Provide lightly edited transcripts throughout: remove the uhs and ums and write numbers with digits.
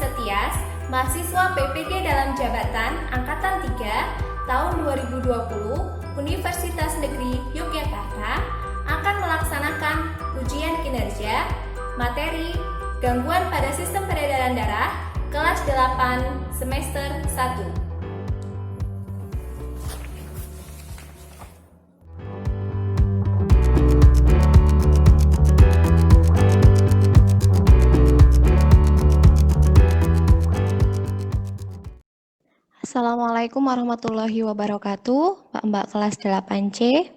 Setias, mahasiswa PPG dalam jabatan Angkatan 3 tahun 2020 Universitas Negeri Yogyakarta akan melaksanakan ujian kinerja materi gangguan pada sistem peredaran darah kelas 8 semester 1. Assalamualaikum warahmatullahi wabarakatuh, Mbak-mbak kelas 8C.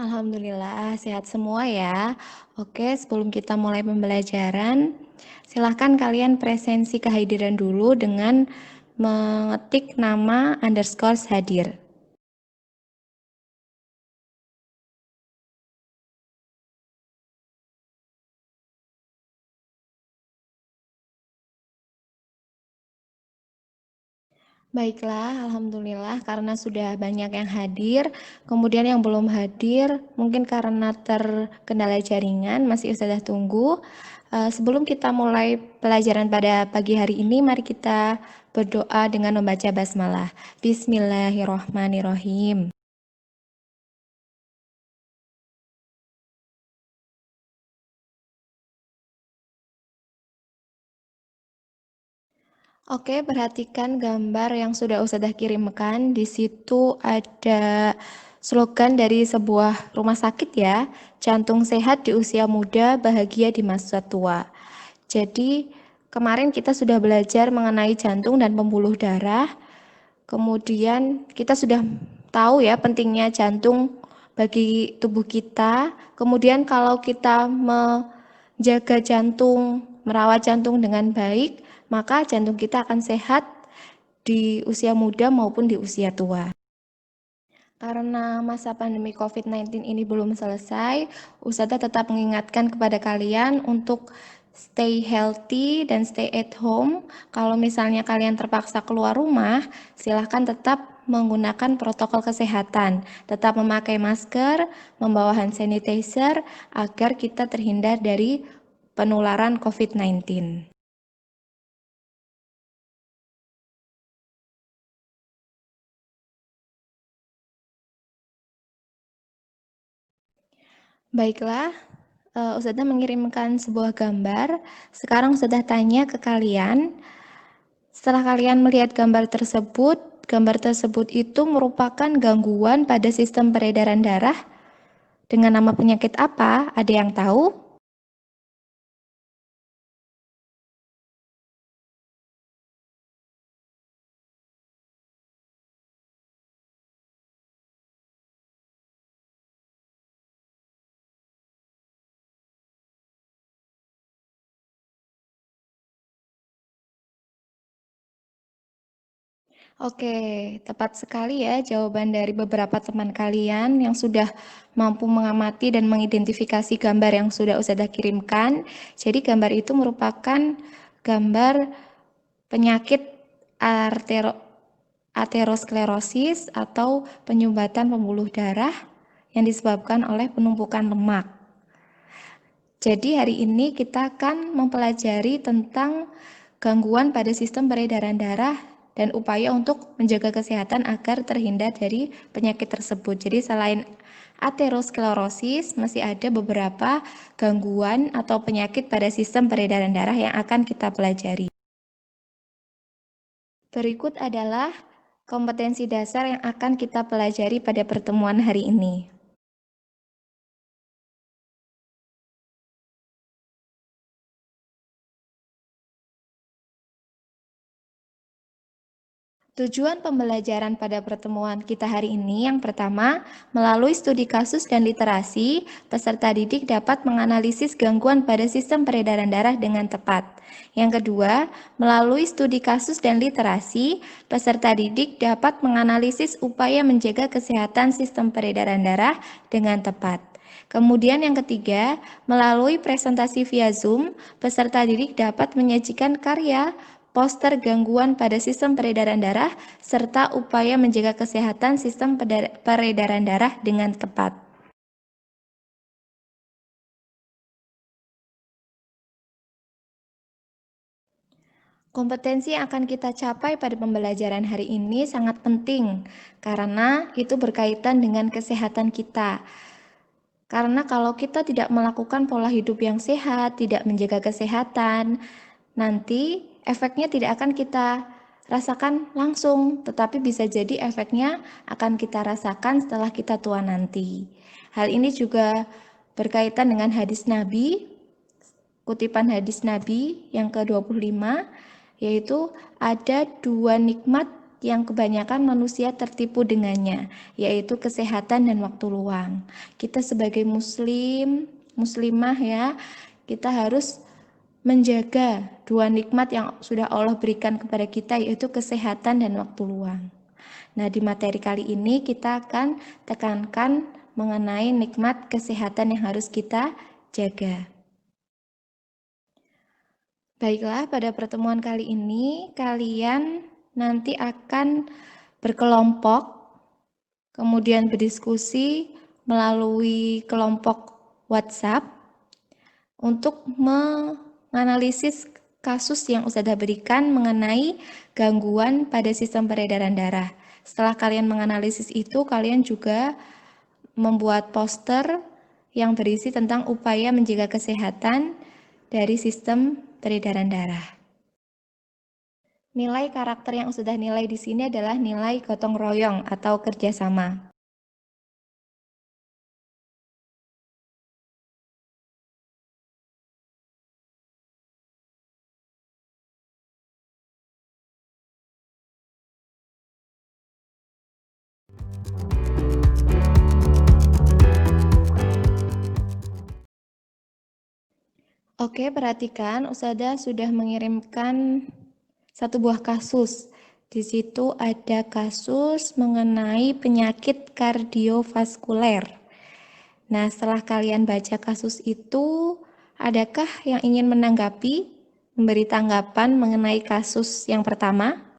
Alhamdulillah, sehat semua ya. Oke, sebelum kita mulai pembelajaran, silahkan kalian presensi kehadiran dulu dengan mengetik nama _ hadir. Baiklah, alhamdulillah karena sudah banyak yang hadir, kemudian yang belum hadir mungkin karena terkendala jaringan masih Ustazah tunggu. Sebelum kita mulai pelajaran pada pagi hari ini, mari kita berdoa dengan membaca basmalah. Bismillahirrohmanirrohim. Oke, perhatikan gambar yang sudah Ustazah kirimkan. Di situ ada slogan dari sebuah rumah sakit ya. Jantung sehat di usia muda, bahagia di masa tua. Jadi, kemarin kita sudah belajar mengenai jantung dan pembuluh darah. Kemudian kita sudah tahu ya pentingnya jantung bagi tubuh kita. Kemudian kalau kita menjaga jantung, merawat jantung dengan baik, maka jantung kita akan sehat di usia muda maupun di usia tua. Karena masa pandemi COVID-19 ini belum selesai, Ustazah tetap mengingatkan kepada kalian untuk stay healthy dan stay at home. Kalau misalnya kalian terpaksa keluar rumah, silahkan tetap menggunakan protokol kesehatan. Tetap memakai masker, membawa hand sanitizer, agar kita terhindar dari penularan COVID-19. Baiklah, Ustazah mengirimkan sebuah gambar. Sekarang Ustazah tanya ke kalian, setelah kalian melihat gambar tersebut itu merupakan gangguan pada sistem peredaran darah dengan nama penyakit apa? Ada yang tahu? Oke, tepat sekali ya jawaban dari beberapa teman kalian yang sudah mampu mengamati dan mengidentifikasi gambar yang sudah Ustazah kirimkan. Jadi gambar itu merupakan gambar penyakit aterosklerosis atau penyumbatan pembuluh darah yang disebabkan oleh penumpukan lemak. Jadi hari ini kita akan mempelajari tentang gangguan pada sistem peredaran darah dan upaya untuk menjaga kesehatan agar terhindar dari penyakit tersebut. Jadi selain aterosklerosis, masih ada beberapa gangguan atau penyakit pada sistem peredaran darah yang akan kita pelajari. Berikut adalah kompetensi dasar yang akan kita pelajari pada pertemuan hari ini. Tujuan pembelajaran pada pertemuan kita hari ini yang pertama, melalui studi kasus dan literasi, peserta didik dapat menganalisis gangguan pada sistem peredaran darah dengan tepat. Yang kedua, melalui studi kasus dan literasi, peserta didik dapat menganalisis upaya menjaga kesehatan sistem peredaran darah dengan tepat. Kemudian yang ketiga, melalui presentasi via Zoom, peserta didik dapat menyajikan karya, poster gangguan pada sistem peredaran darah, serta upaya menjaga kesehatan sistem peredaran darah dengan tepat. Kompetensi yang akan kita capai pada pembelajaran hari ini sangat penting, karena itu berkaitan dengan kesehatan kita. Karena kalau kita tidak melakukan pola hidup yang sehat, tidak menjaga kesehatan, nanti efeknya tidak akan kita rasakan langsung, tetapi bisa jadi efeknya akan kita rasakan setelah kita tua nanti. Hal ini juga berkaitan dengan hadis Nabi, kutipan hadis Nabi yang ke-25, yaitu ada dua nikmat yang kebanyakan manusia tertipu dengannya, yaitu kesehatan dan waktu luang. Kita sebagai muslimah ya, kita harus menjaga dua nikmat yang sudah Allah berikan kepada kita, yaitu kesehatan dan waktu luang. Nah, di materi kali ini kita akan tekankan mengenai nikmat kesehatan yang harus kita jaga. Baiklah, pada pertemuan kali ini kalian nanti akan berkelompok, kemudian berdiskusi melalui kelompok WhatsApp untuk menganalisis kasus yang Ustazah berikan mengenai gangguan pada sistem peredaran darah. Setelah kalian menganalisis itu, kalian juga membuat poster yang berisi tentang upaya menjaga kesehatan dari sistem peredaran darah. Nilai karakter yang sudah nilai di sini adalah nilai gotong royong atau kerjasama. Oke, perhatikan, Ustazah sudah mengirimkan satu buah kasus. Di situ ada kasus mengenai penyakit kardiovaskuler. Nah, setelah kalian baca kasus itu, adakah yang ingin menanggapi, memberi tanggapan mengenai kasus yang pertama?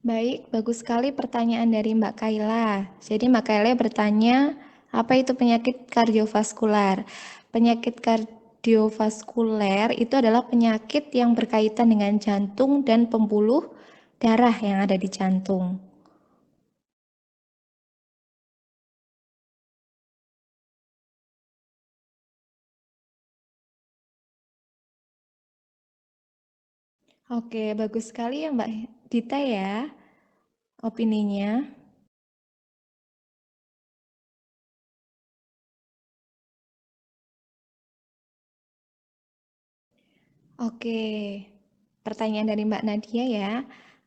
Baik, bagus sekali pertanyaan dari Mbak Kaila. Jadi Mbak Kaila bertanya, apa itu penyakit kardiovaskular? Penyakit kardiovaskuler itu adalah penyakit yang berkaitan dengan jantung dan pembuluh darah yang ada di jantung. Oke, bagus sekali ya Mbak Dita ya, opininya. Oke, pertanyaan dari Mbak Nadia ya.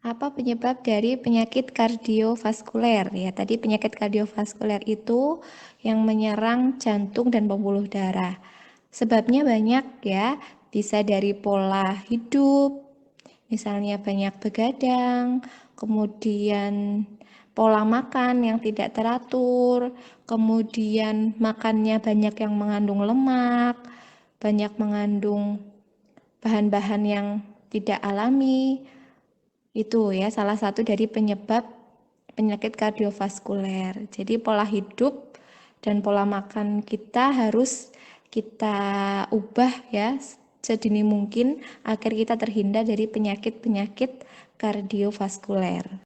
Apa penyebab dari penyakit kardiovaskuler? Ya, tadi penyakit kardiovaskuler itu yang menyerang jantung dan pembuluh darah. Sebabnya banyak ya, bisa dari pola hidup, misalnya banyak begadang, kemudian pola makan yang tidak teratur, kemudian makannya banyak yang mengandung lemak, banyak mengandung bahan-bahan yang tidak alami, itu ya salah satu dari penyebab penyakit kardiovaskuler. Jadi pola hidup dan pola makan kita harus kita ubah ya sedini mungkin agar kita terhindar dari penyakit-penyakit kardiovaskuler.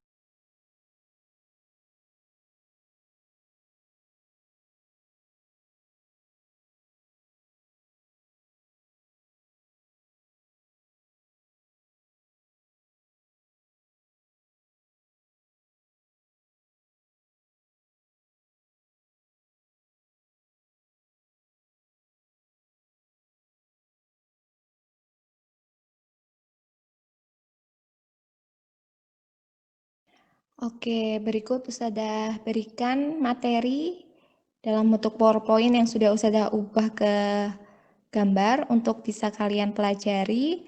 Oke, berikut Ustazah berikan materi dalam bentuk PowerPoint yang sudah Ustazah ubah ke gambar untuk bisa kalian pelajari.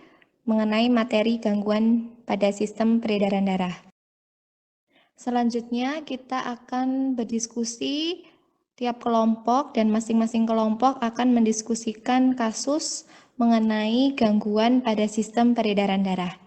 mengenai materi gangguan pada sistem peredaran darah. Selanjutnya kita akan berdiskusi tiap kelompok dan masing-masing kelompok akan mendiskusikan kasus mengenai gangguan pada sistem peredaran darah.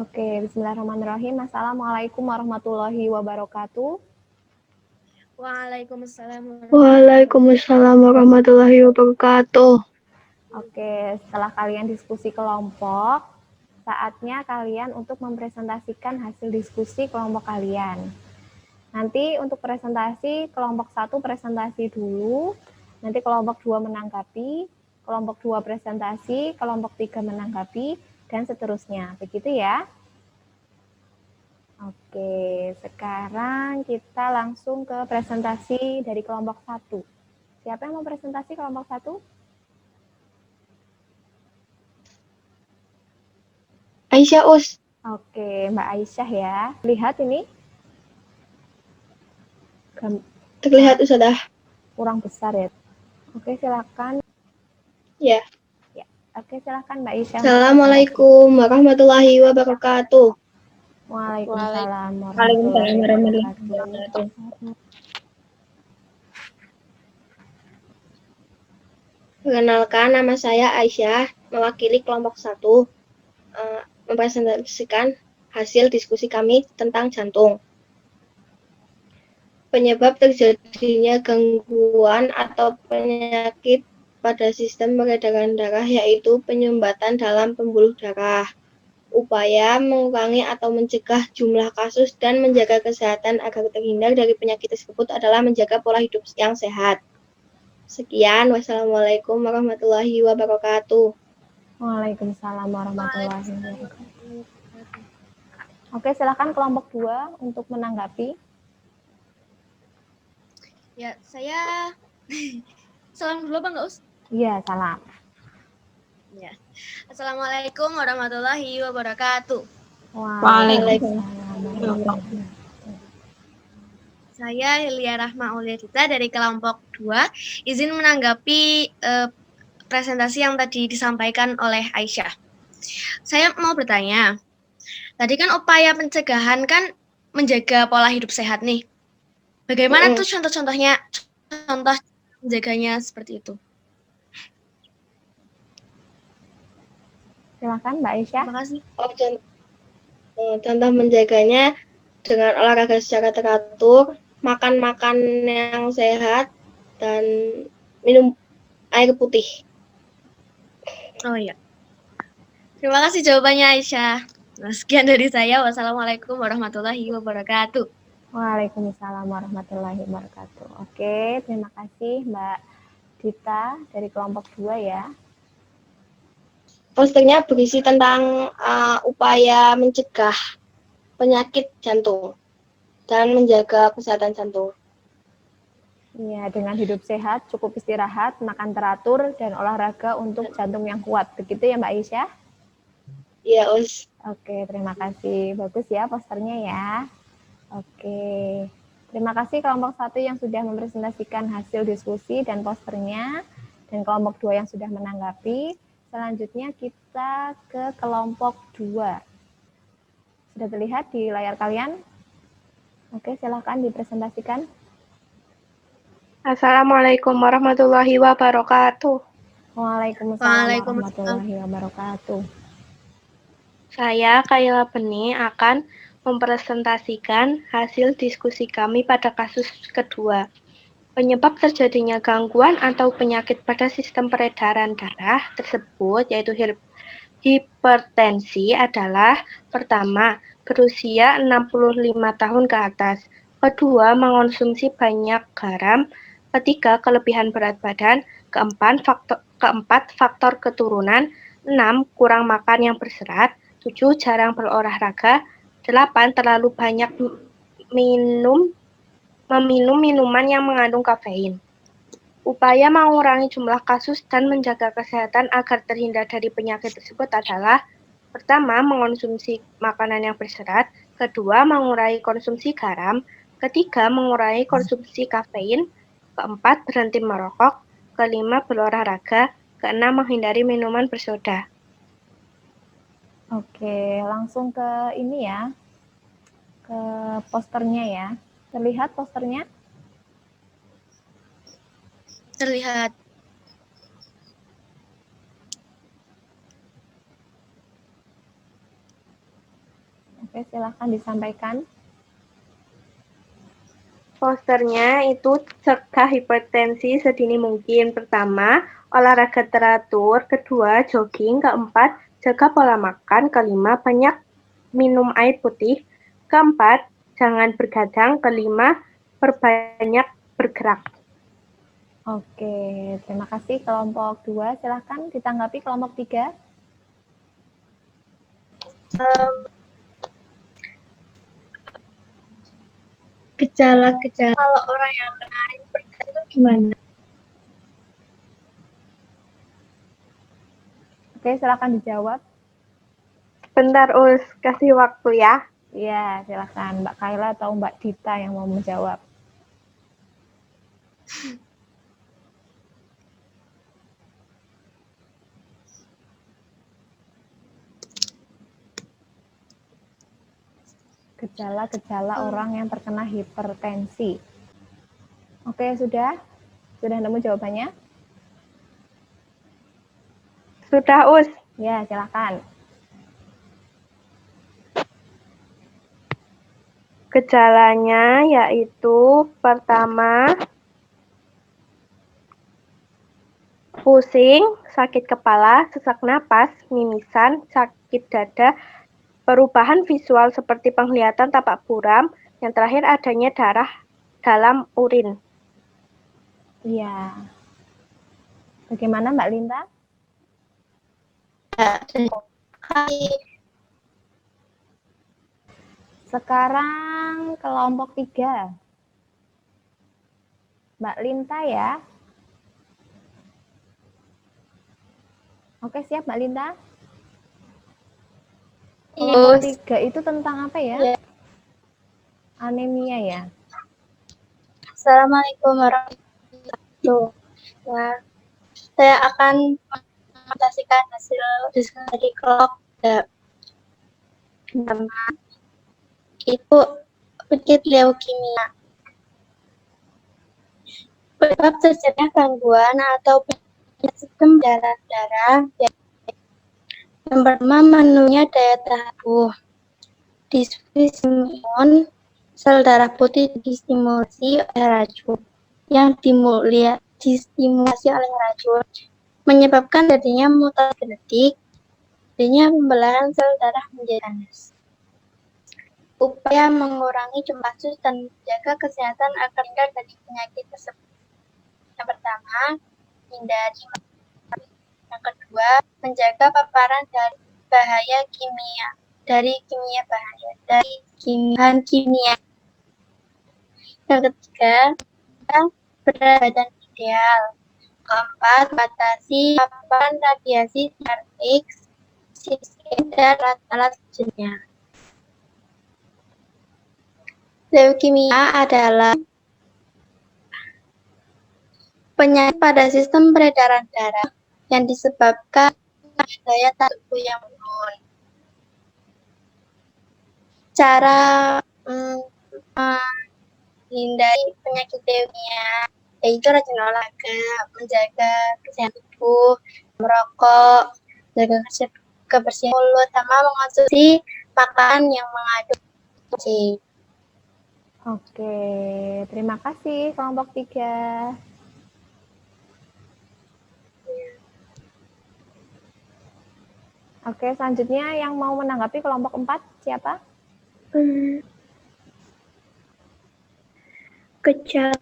Oke, bismillahirrahmanirrahim. Assalamualaikum warahmatullahi wabarakatuh. Waalaikumsalam warahmatullahi wabarakatuh. Oke, setelah kalian diskusi kelompok, saatnya kalian untuk mempresentasikan hasil diskusi kelompok kalian. Nanti untuk presentasi, kelompok 1 presentasi dulu, nanti kelompok 2 menanggapi, kelompok 2 presentasi, kelompok 3 menanggapi, dan seterusnya. Begitu ya? Oke, sekarang kita langsung ke presentasi dari kelompok 1. Siapa yang mau presentasi kelompok 1? Aisyah, Us. Oke, Mbak Aisyah ya. Lihat ini. Terlihat sudah. Kurang besar ya. Oke, silakan. Ya. Oke, silakan Mbak Aisyah. Assalamualaikum warahmatullahi wabarakatuh. Waalaikumsalam warahmatullahi wabarakatuh. Perkenalkan, nama saya Aisyah, mewakili kelompok 1, mempresentasikan hasil diskusi kami tentang jantung. Penyebab terjadinya gangguan atau penyakit pada sistem peredaran darah yaitu penyumbatan dalam pembuluh darah. Upaya mengurangi atau mencegah jumlah kasus dan menjaga kesehatan agar terhindar dari penyakit tersebut adalah menjaga pola hidup yang sehat. Sekian, wassalamualaikum warahmatullahi wabarakatuh. Waalaikumsalam warahmatullahi wabarakatuh. Oke, silakan kelompok 2 untuk menanggapi. Ya, saya salam dulu apa enggak, Us? Iya, salam. Ya. Assalamualaikum warahmatullahi wabarakatuh. Waalaikumsalam warahmatullahi wabarakatuh. Saya Hilya Rahma Auliadita dari kelompok 2, izin menanggapi presentasi yang tadi disampaikan oleh Aisyah. Saya mau bertanya, tadi kan upaya pencegahan kan menjaga pola hidup sehat nih. Bagaimana tuh contoh-contohnya, contoh menjaganya seperti itu? Silakan Mbak Aisyah. Terima kasih. Contoh menjaganya dengan olahraga secara teratur, makan yang sehat, dan minum air putih. Oh iya. Terima kasih jawabannya Aisyah. Nah, sekian dari saya. Wassalamualaikum warahmatullahi wabarakatuh. Waalaikumsalam warahmatullahi wabarakatuh. Oke, terima kasih Mbak Dita dari kelompok 2 ya. Posternya berisi tentang upaya mencegah penyakit jantung dan menjaga kesehatan jantung. Iya, dengan hidup sehat, cukup istirahat, makan teratur, dan olahraga untuk jantung yang kuat. Begitu ya Mbak Aisyah? Iya, Us. Oke, terima kasih. Bagus ya posternya ya. Oke, terima kasih kelompok 1 yang sudah mempresentasikan hasil diskusi dan posternya, dan kelompok 2 yang sudah menanggapi. Selanjutnya kita ke kelompok 2. Sudah terlihat di layar kalian? Oke, silakan dipresentasikan. Assalamualaikum warahmatullahi wabarakatuh. Waalaikumsalam warahmatullahi wabarakatuh. Saya, Kaila Beni, akan mempresentasikan hasil diskusi kami pada kasus kedua. Penyebab terjadinya gangguan atau penyakit pada sistem peredaran darah tersebut yaitu hipertensi adalah pertama, berusia 65 tahun ke atas, kedua, mengonsumsi banyak garam, ketiga, kelebihan berat badan, keempat, faktor keturunan, 6, kurang makan yang berserat, 7, jarang berolahraga, 8, terlalu banyak meminum minuman yang mengandung kafein. Upaya mengurangi jumlah kasus dan menjaga kesehatan agar terhindar dari penyakit tersebut adalah pertama, mengonsumsi makanan yang berserat, kedua, mengurangi konsumsi garam, ketiga, mengurangi konsumsi kafein, keempat, berhenti merokok, kelima, berolahraga, keenam, menghindari minuman bersoda. Oke, langsung ke ini ya, ke posternya ya. Terlihat posternya? Terlihat. Oke, silahkan disampaikan. Posternya itu cegah hipertensi sedini mungkin. Pertama, olahraga teratur. Kedua, jogging. Keempat, jaga pola makan. Kelima, banyak minum air putih. Keempat, jangan bergadang. Kelima, perbanyak bergerak. Oke, terima kasih kelompok 2. Silahkan ditanggapi kelompok 3. Gejala-gejala kalau orang yang kena hipertensi itu gimana? Oke, silahkan dijawab. Bentar, Us. Kasih waktu ya. Iya, silahkan Mbak Kaila atau Mbak Dita yang mau menjawab. Gejala-gejala orang yang terkena hipertensi. Oke, sudah? Sudah nemu jawabannya? Sudah, Us. Ya, silakan. Gejalanya yaitu pertama, pusing, sakit kepala, sesak napas, mimisan, sakit dada, perubahan visual seperti penglihatan tampak buram, yang terakhir adanya darah dalam urin. Iya. Bagaimana Mbak Linda? Sekarang kelompok 3. Mbak Linta ya. Oke, siap Mbak Linta? Kelompok 3 itu tentang apa ya? Anemia ya? Assalamualaikum warahmatullahi wabarakatuh. Saya akan mempresentasikan hasil diskusi dari kelompok pertama itu penyakit leukemia. Penyebab terjadinya gangguan atau penyakit sistem darah. Yang pertama, menurunnya daya tahan tubuh. Disfungsi imun, sel darah putih distimulasi oleh racun yang distimulasi oleh racun menyebabkan terjadinya mutasi genetik, adanya pembelahan sel darah menjadi ganas. Upaya mengurangi jumlah kasus dan menjaga kesehatan agar terhindar dari penyakit tersebut. Yang pertama, hindari. Yang kedua, menjaga paparan dari bahaya kimia. Dari bahan kimia. Yang ketiga, berat badan ideal. Keempat, batasi paparan radiasi sinar X, dan alat sejenisnya. Leukemia adalah penyakit pada sistem peredaran darah yang disebabkan daya tahan tubuh yang menurun. Cara menghindari penyakit leukemia yaitu rajin olahraga, menjaga kesehatan tubuh, merokok, menjaga kebersihan mulut, sama mengonsumsi makanan yang mengandung gizi. Oke, terima kasih kelompok 3. Oke, selanjutnya yang mau menanggapi kelompok 4 siapa? Gejala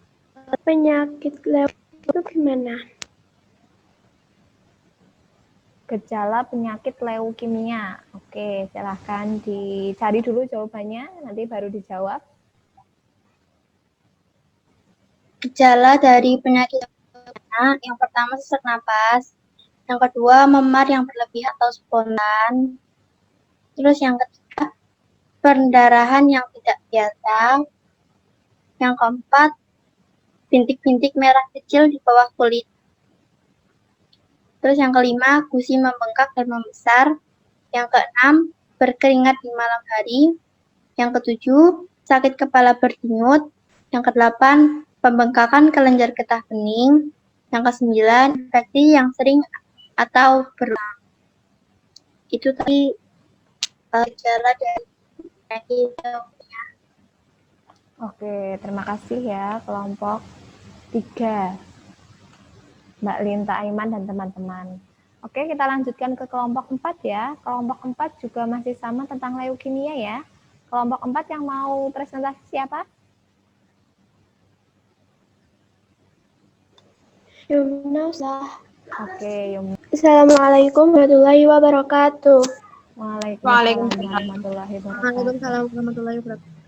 penyakit leukemia itu gimana? Gejala penyakit leukemia. Oke, silahkan dicari dulu jawabannya, nanti baru dijawab. Gejala dari penyakit leukemia, yang pertama sesak napas, yang kedua memar yang berlebih atau spontan, terus yang ketiga pendarahan yang tidak biasa, yang keempat bintik-bintik merah kecil di bawah kulit, terus yang kelima gusi membengkak dan membesar, yang keenam berkeringat di malam hari, yang ketujuh sakit kepala berdenyut, yang kedelapan pembengkakan kelenjar getah bening, yang kesembilan infeksi yang sering atau berulang. Itu tadi gejala dari penyakit. Oke, terima kasih ya kelompok 3. Mbak Linta Aiman dan teman-teman. Oke, kita lanjutkan ke kelompok 4 ya. Kelompok 4 juga masih sama tentang leukemia ya. Kelompok 4 yang mau presentasi siapa? Yumna Ustazah. Oke, Yum. Assalamualaikum warahmatullahi wabarakatuh. Waalaikumsalam warahmatullahi wabarakatuh. Waalaikumsalam warahmatullahi wabarakatuh.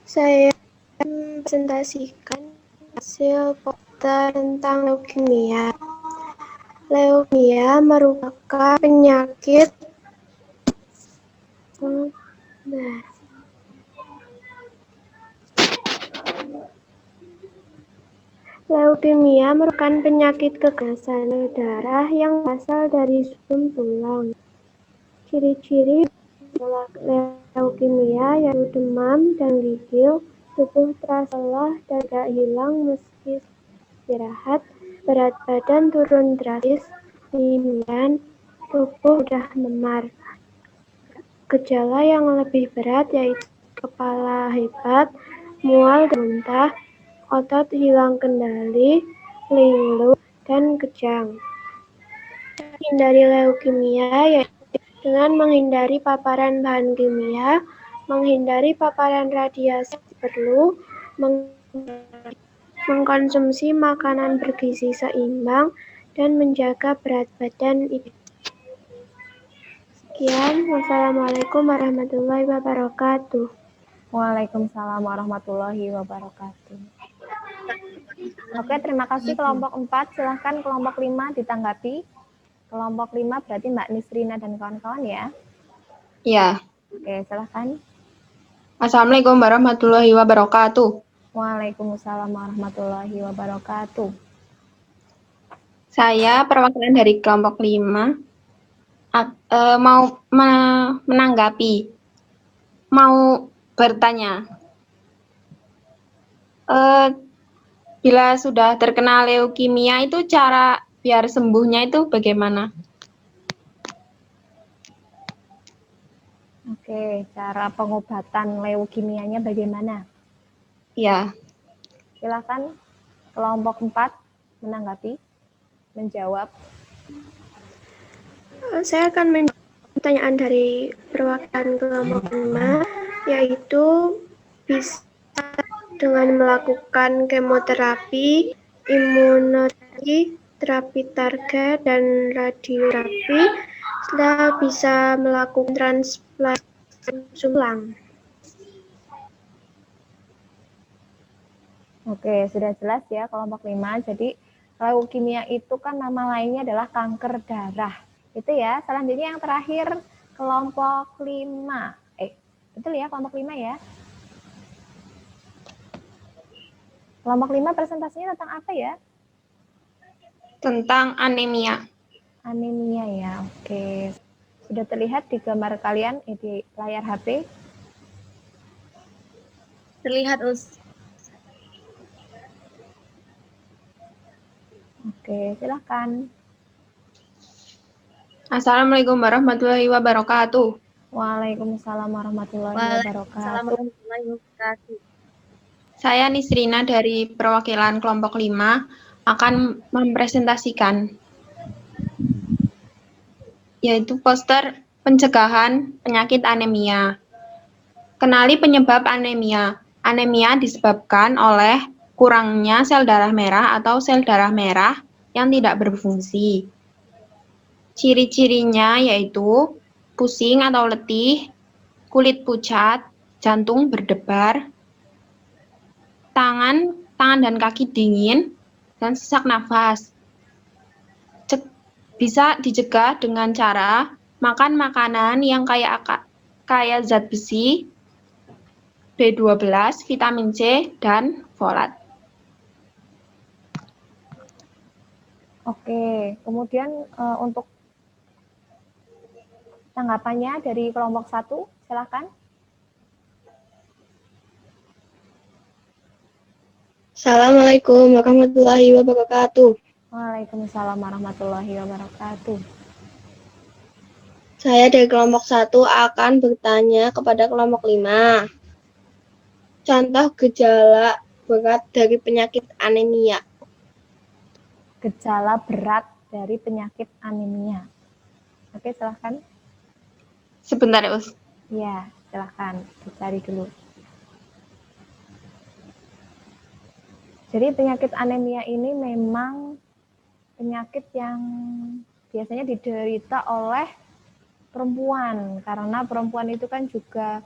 Saya presentasikan hasil poster tentang leukemia. Leukemia merupakan penyakit Leukemia merupakan penyakit keganasan darah yang berasal dari sum tulang. Ciri-ciri leukemia yaitu demam dan gigil, tubuh terasa lelah dan tidak hilang meski istirahat, berat badan turun drastis, kemudian tubuh sudah memar. Gejala yang lebih berat yaitu kepala hebat, mual dan muntah, otot hilang kendali, linglung, dan kejang. Hindari leukemia yaitu dengan menghindari paparan bahan kimia, menghindari paparan radiasi perlu, mengkonsumsi makanan bergizi seimbang, dan menjaga berat badan ideal. Sekian, wassalamualaikum warahmatullahi wabarakatuh. Waalaikumsalam warahmatullahi wabarakatuh. Oke, terima kasih kelompok 4. Silahkan kelompok 5 ditanggapi. Kelompok 5 berarti Mbak Nisrina dan kawan-kawan ya. Ya. Oke, silahkan. Assalamualaikum warahmatullahi wabarakatuh. Waalaikumsalam warahmatullahi wabarakatuh. Saya perwakilan dari kelompok 5 mau menanggapi, mau bertanya. Bila sudah terkena leukemia itu cara biar sembuhnya itu bagaimana? Oke, cara pengobatan leukemianya bagaimana? Ya. Silakan kelompok 4 menanggapi, menjawab. Saya akan menjawab pertanyaan dari perwakilan kelompok 5, yaitu bisa dengan melakukan kemoterapi, imunoterapi, terapi target, dan radioterapi. Setelah bisa melakukan transplantasi tulang. Oke, sudah jelas ya kelompok 5. Jadi leukemia itu kan nama lainnya adalah kanker darah. Itu ya. Selanjutnya yang terakhir kelompok 5. Betul ya kelompok 5 ya? Kelompok 5 presentasinya tentang apa ya? Tentang anemia. Anemia ya, oke. Sudah terlihat di gambar kalian di layar HP? Terlihat, Us. Oke, silakan. Assalamualaikum warahmatullahi wabarakatuh. Waalaikumsalam warahmatullahi wabarakatuh. Saya Nisrina dari perwakilan kelompok 5 akan mempresentasikan yaitu poster pencegahan penyakit anemia. Kenali penyebab anemia. Anemia disebabkan oleh kurangnya sel darah merah atau sel darah merah yang tidak berfungsi. Ciri-cirinya yaitu pusing atau letih, kulit pucat, jantung berdebar, tangan dan kaki dingin, dan sesak nafas. Bisa dicegah dengan cara makan makanan yang kaya zat besi, B12, vitamin C, dan folat. Oke, kemudian untuk tanggapannya dari kelompok 1, silakan. Assalamualaikum warahmatullahi wabarakatuh. Waalaikumsalam warahmatullahi wabarakatuh. Saya dari kelompok 1 akan bertanya kepada kelompok 5. Contoh gejala berat dari penyakit anemia. Gejala berat dari penyakit anemia. Oke, silahkan. Sebentar ya, Us. Ya, silahkan dicari dulu. Jadi penyakit anemia ini memang penyakit yang biasanya diderita oleh perempuan, karena perempuan itu kan juga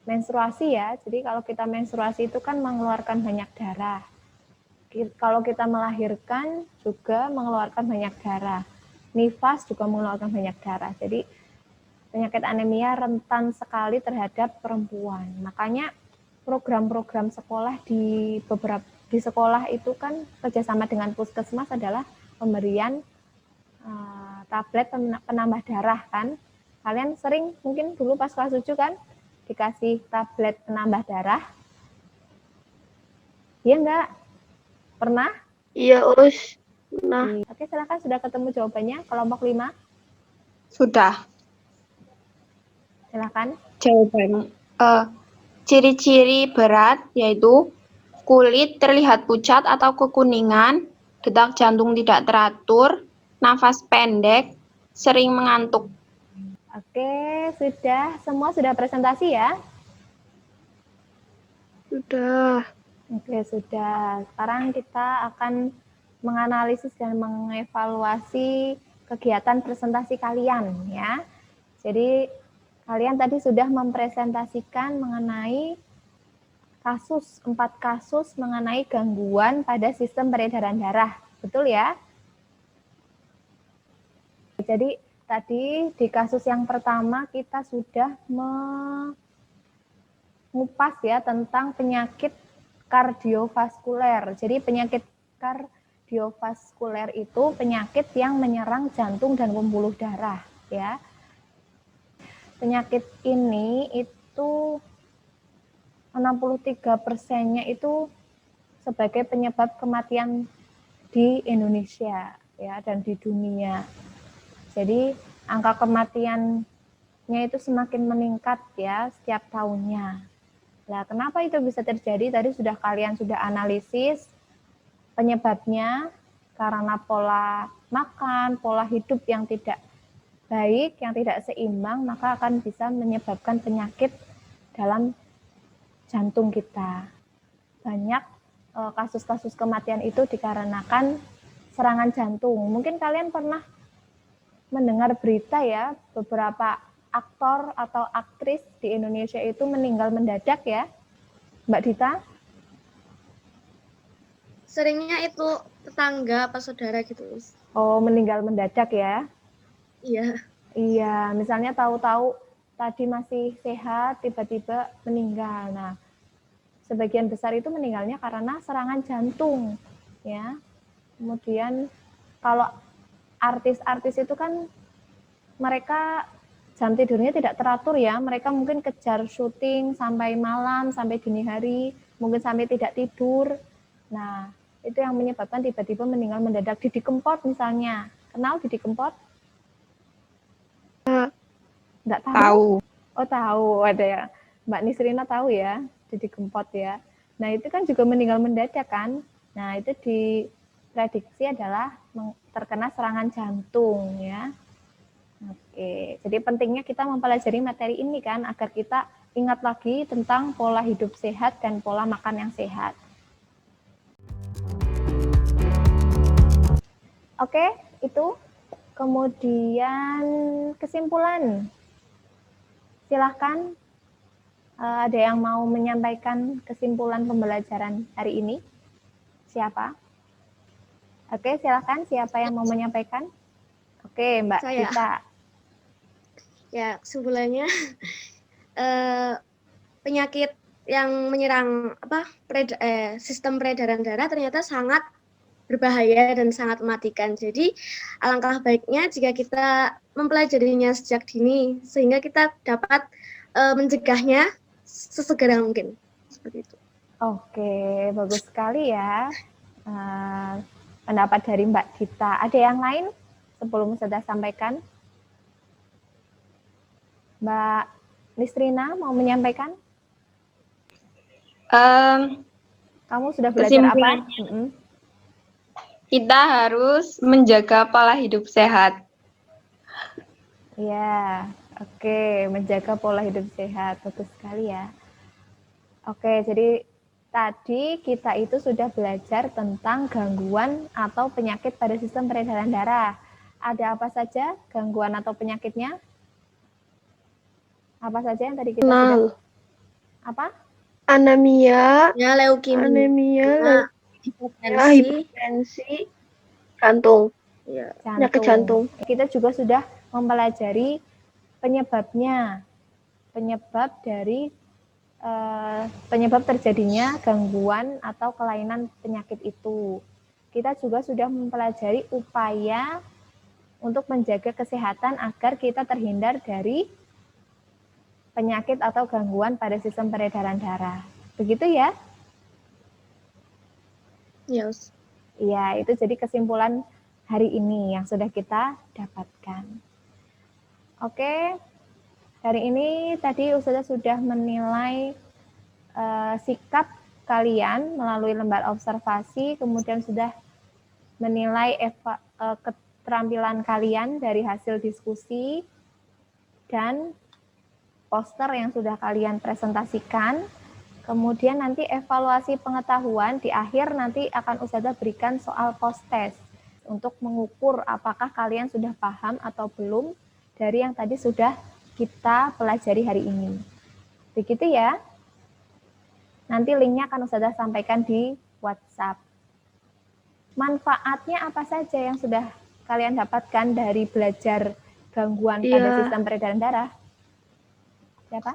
menstruasi ya. Jadi kalau kita menstruasi itu kan mengeluarkan banyak darah. Kalau kita melahirkan juga mengeluarkan banyak darah. Nifas juga mengeluarkan banyak darah. Jadi penyakit anemia rentan sekali terhadap perempuan. Makanya program-program sekolah di sekolah itu kan kerjasama dengan puskesmas adalah pemberian tablet penambah darah kan. Kalian sering mungkin dulu pas kelas 7 kan dikasih tablet penambah darah. Iya enggak? Pernah? Iya, Us. Nah, Oke, silakan, sudah ketemu jawabannya kelompok 5. Sudah. Silakan. Jawabannya. Ciri-ciri berat yaitu kulit terlihat pucat atau kekuningan, detak jantung tidak teratur, nafas pendek, sering mengantuk. Oke, semua sudah presentasi ya? sudah. Oke, sudah. Sekarang kita akan menganalisis dan mengevaluasi kegiatan presentasi kalian ya. Jadi kalian tadi sudah mempresentasikan mengenai 4 kasus mengenai gangguan pada sistem peredaran darah. Betul ya? Jadi tadi di kasus yang pertama kita sudah mengupas ya tentang penyakit kardiovaskuler. Jadi penyakit kardiovaskuler itu penyakit yang menyerang jantung dan pembuluh darah ya. Penyakit ini itu 63%-nya itu sebagai penyebab kematian di Indonesia ya dan di dunia. Jadi angka kematiannya itu semakin meningkat ya setiap tahunnya. Nah, kenapa itu bisa terjadi? Tadi kalian sudah analisis penyebabnya karena pola makan, pola hidup yang tidak baik, yang tidak seimbang, maka akan bisa menyebabkan penyakit dalam jantung kita. Banyak kasus-kasus kematian itu dikarenakan serangan jantung. Mungkin kalian pernah mendengar berita ya, beberapa aktor atau aktris di Indonesia itu meninggal mendadak ya, Mbak Dita? Seringnya itu tetangga apa saudara gitu. Oh, meninggal mendadak ya? Iya. Iya, misalnya tahu-tahu tadi masih sehat, tiba-tiba meninggal. Nah, sebagian besar itu meninggalnya karena serangan jantung, ya. Kemudian kalau artis-artis itu kan mereka jam tidurnya tidak teratur ya, mereka mungkin kejar syuting sampai malam, sampai dini hari, mungkin sampai tidak tidur. Nah, itu yang menyebabkan tiba-tiba meninggal mendadak. Didi Kempot misalnya, kenal Didi Kempot? Nggak tahu? Tahu. Oh tahu, ada ya. Mbak Nisrina tahu ya, Didi Kempot ya. Nah itu kan juga meninggal mendadak kan. Nah itu diprediksi adalah terkena serangan jantung ya. Oke, jadi pentingnya kita mempelajari materi ini kan agar kita ingat lagi tentang pola hidup sehat dan pola makan yang sehat. Oke, itu. Kemudian kesimpulan. Silahkan, ada yang mau menyampaikan kesimpulan pembelajaran hari ini? Siapa? Oke, silahkan. Siapa yang mau menyampaikan? Oke, Mbak Saya. Dita. Ya, kesimpulannya penyakit yang menyerang sistem peredaran darah ternyata sangat berbahaya dan sangat mematikan. Jadi alangkah baiknya jika kita mempelajarinya sejak dini sehingga kita dapat mencegahnya sesegera mungkin. Seperti itu. Oke, bagus sekali ya pendapat dari Mbak Dita. Ada yang lain sebelum sudah sampaikan? Mbak Listrina mau menyampaikan? Kamu sudah belajar apa? Kesimpulannya, kita harus menjaga pola hidup sehat. Ya, oke, menjaga pola hidup sehat, betul sekali ya. Oke, jadi tadi kita itu sudah belajar tentang gangguan atau penyakit pada sistem peredaran darah. Ada apa saja gangguan atau penyakitnya? Apa saja yang tadi kita sudah? Apa? Anemia, Leukemia, hipertensi, jantung, penyakit jantung. Kita juga sudah mempelajari penyebabnya, penyebab terjadinya gangguan atau kelainan penyakit itu. Kita juga sudah mempelajari upaya untuk menjaga kesehatan agar kita terhindar dari penyakit atau gangguan pada sistem peredaran darah. Begitu ya? Yes. Iya, itu jadi kesimpulan hari ini yang sudah kita dapatkan. Oke, hari ini tadi Ustazah sudah menilai sikap kalian melalui lembar observasi, kemudian sudah menilai keterampilan kalian dari hasil diskusi dan poster yang sudah kalian presentasikan. Kemudian nanti evaluasi pengetahuan di akhir nanti akan Ustazah berikan soal post-test untuk mengukur apakah kalian sudah paham atau belum dari yang tadi sudah kita pelajari hari ini. Begitu ya. Nanti linknya akan Ustazah sampaikan di WhatsApp. Manfaatnya apa saja yang sudah kalian dapatkan dari belajar gangguan pada sistem peredaran darah? Siapa?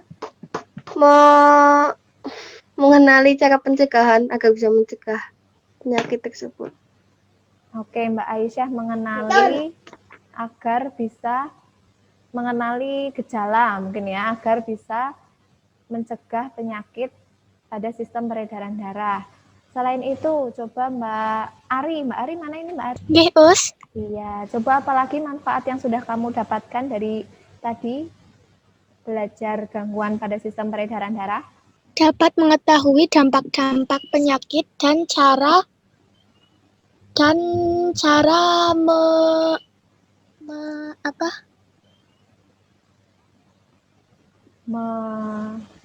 Mengenali cara pencegahan agar bisa mencegah penyakit tersebut. Oke, Mbak Aisyah mengenali agar bisa mengenali gejala mungkin ya, agar bisa mencegah penyakit pada sistem peredaran darah. Selain itu, coba Mbak Ari mana ini Mbak Ari? Nggih, Us. Iya, coba apalagi manfaat yang sudah kamu dapatkan dari tadi belajar gangguan pada sistem peredaran darah? Dapat mengetahui dampak-dampak penyakit dan cara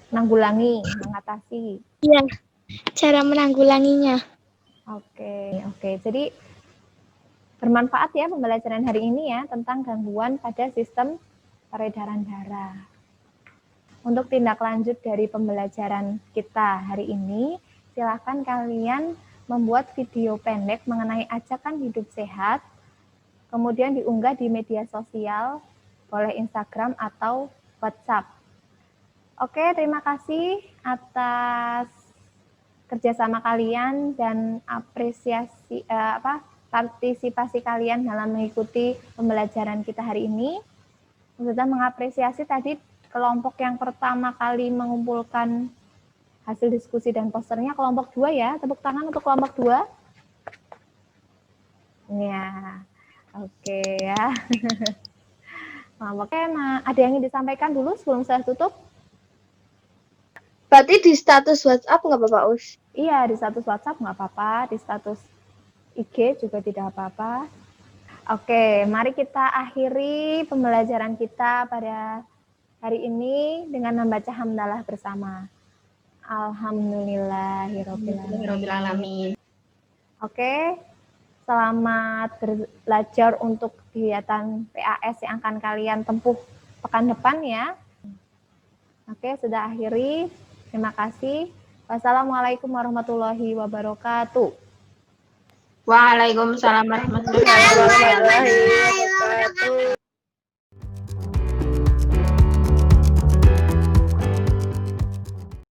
menanggulangi, mengatasi. Iya, cara menanggulanginya. Oke. Jadi bermanfaat ya pembelajaran hari ini ya tentang gangguan pada sistem peredaran darah. Untuk tindak lanjut dari pembelajaran kita hari ini, silakan kalian membuat video pendek mengenai ajakan hidup sehat, kemudian diunggah di media sosial, boleh Instagram atau WhatsApp. Oke, terima kasih atas kerjasama kalian dan partisipasi kalian dalam mengikuti pembelajaran kita hari ini. Sudah mengapresiasi tadi kelompok yang pertama kali mengumpulkan hasil diskusi dan posternya, kelompok 2 ya. Tepuk tangan untuk kelompok 2. Ya, oke ya. Kelompoknya ada yang ingin disampaikan dulu sebelum saya tutup? Berarti di status WhatsApp nggak apa-apa, Us? Iya, di status WhatsApp nggak apa-apa, di status IG juga tidak apa-apa. Oke, mari kita akhiri pembelajaran kita pada hari ini dengan membaca hamdalah bersama. Alhamdulillahirabbil alamin. Oke, selamat belajar untuk kegiatan PAS yang akan kalian tempuh pekan depan ya. Oke, sudah akhiri. Terima kasih. Wassalamualaikum warahmatullahi wabarakatuh. Waalaikumsalam warahmatullahi wabarakatuh.